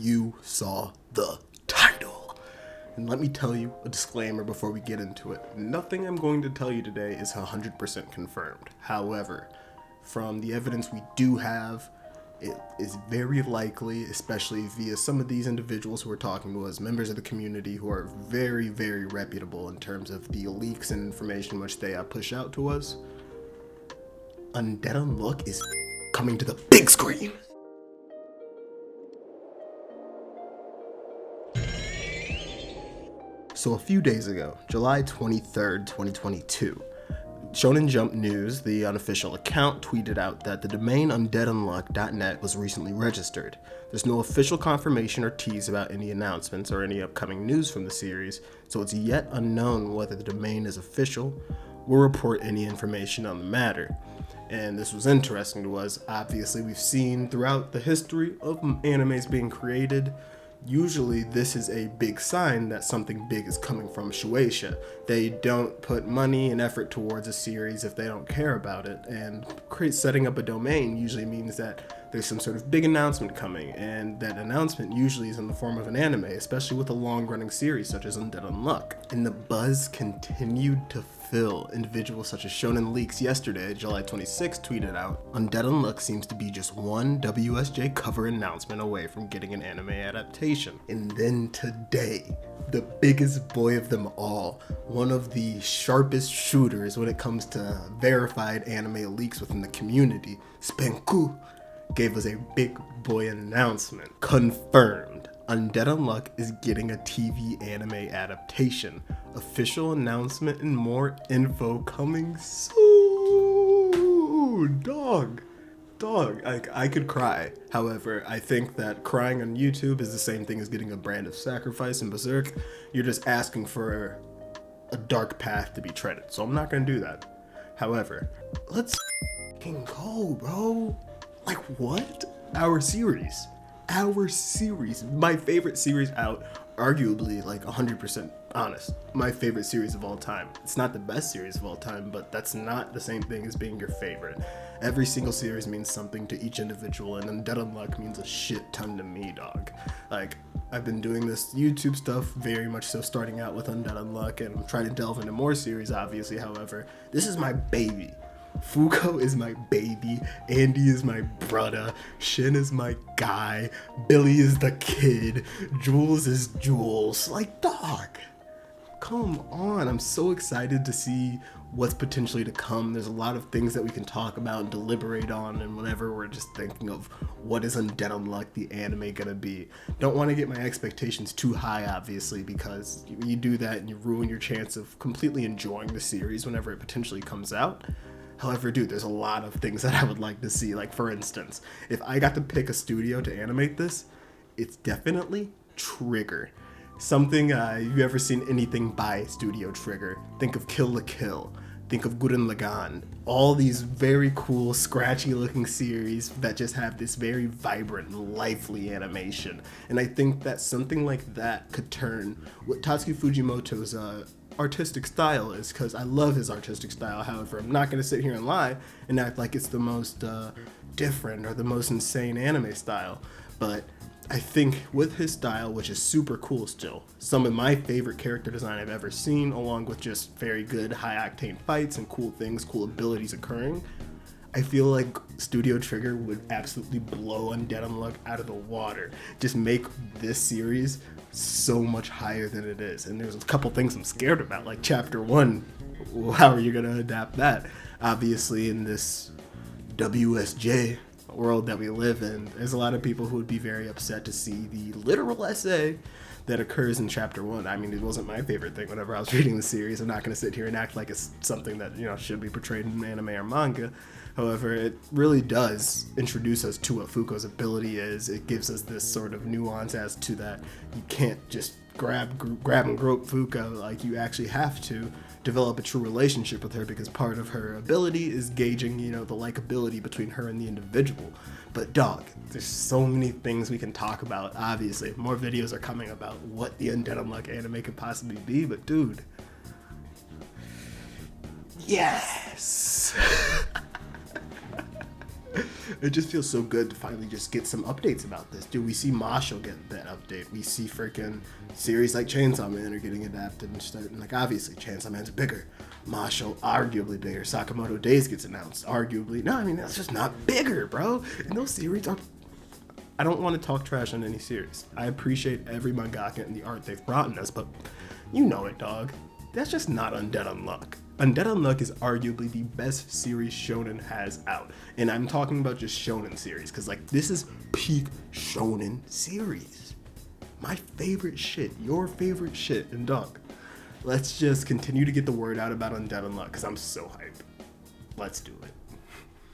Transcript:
you saw the title. And let me tell you a disclaimer before we get into it. Nothing I'm going to tell you today is 100% confirmed. However, from the evidence we do have, it is very likely, especially via some of these individuals who are talking to us, members of the community who are very, very reputable in terms of the leaks and information which they push out to us. Undead Unluck is coming to the big screen. So a few days ago, July 23rd, 2022, Shonen Jump News, the unofficial account, tweeted out that the domain undeadunluck.net was recently registered. There's no official confirmation or tease about any announcements or any upcoming news from the series, so it's yet unknown whether the domain is official or report any information on the matter. And this was interesting to us. Obviously, we've seen throughout the history of animes being created, usually this is a big sign that something big is coming from Shueisha. They don't put money and effort towards a series if they don't care about it, and setting up a domain usually means that there's some sort of big announcement coming, and that announcement usually is in the form of an anime, especially with a long-running series such as Undead Unluck. And the buzz continued to fill. Individuals such as Shonen Leaks yesterday, July 26, tweeted out, Undead Unluck seems to be just one WSJ cover announcement away from getting an anime adaptation. And then today, the biggest boy of them all, one of the sharpest shooters when it comes to verified anime leaks within the community, Spenku, gave us a big boy announcement. Confirmed. Undead Unluck is getting a TV anime adaptation. Official announcement and more info coming soon. Dog. I could cry. However, I think that crying on YouTube is the same thing as getting a brand of sacrifice in Berserk. You're just asking for a dark path to be treaded. So I'm not gonna do that. However, let's go, bro. Like, what? Our series, my favorite series out, arguably like 100% honest, my favorite series of all time. It's not the best series of all time, but that's not the same thing as being your favorite. Every single series means something to each individual, and Undead Unluck means a shit ton to me, dog. Like, I've been doing this YouTube stuff very much so, starting out with Undead Unluck, and I'm trying to delve into more series, obviously. However, this is my baby. Fuko is my baby, Andy is my brother, Shin is my guy, Billy is the kid, Jules is Jules. Like, dog, come on. I'm so excited to see what's potentially to come. There's a lot of things that we can talk about and deliberate on, and whenever we're just thinking of what is Undead Unluck the anime gonna be. Don't want to get my expectations too high, obviously, because you do that and you ruin your chance of completely enjoying the series whenever it potentially comes out. However, dude, there's a lot of things that I would like to see. Like, for instance, if I got to pick a studio to animate this, it's definitely Trigger. Something, you ever seen anything by Studio Trigger? Think of Kill la Kill. Think of Gurren Lagann. All these very cool, scratchy looking series that just have this very vibrant, lively animation. And I think that something like that could turn what Tatsuki Fujimoto's artistic style is, because I love his artistic style. However, I'm not going to sit here and lie and act like it's the most different or the most insane anime style, but I think with his style, which is super cool still, some of my favorite character design I've ever seen, along with just very good high-octane fights and cool things, cool abilities occurring, I feel like Studio Trigger would absolutely blow Undead Unluck out of the water. Just make this series so much higher than it is. And there's a couple things I'm scared about, like Chapter 1. How are you going to adapt that? Obviously, in this WSJ world that we live in, there's a lot of people who would be very upset to see the literal essay that occurs in Chapter 1. I mean, it wasn't my favorite thing whenever I was reading the series. I'm not going to sit here and act like it's something that, should be portrayed in anime or manga. However, it really does introduce us to what Fuko's ability is. It gives us this sort of nuance as to that you can't just grab and grope Fuko. Like, you actually have to develop a true relationship with her, because part of her ability is gauging, the likability between her and the individual. But dog, there's so many things we can talk about. Obviously, more videos are coming about what the Undead Unluck anime could possibly be, but dude, yes. It just feels so good to finally just get some updates about this. Dude, we see Marshall get that update. We see freaking series like Chainsaw Man are getting adapted and stuff. And like, obviously, Chainsaw Man's bigger. Marshall, arguably bigger. Sakamoto Days gets announced, arguably. No, I mean, that's just not bigger, bro. And those series are... I don't want to talk trash on any series. I appreciate every mangaka and the art they've brought in us, but you know it, dog. That's just not Undead Unluck. Undead Unluck is arguably the best series shonen has out. And I'm talking about just shonen series, because like, this is peak shonen series. My favorite shit, your favorite shit, and dog. Let's just continue to get the word out about Undead Unluck, because I'm so hyped. Let's do it.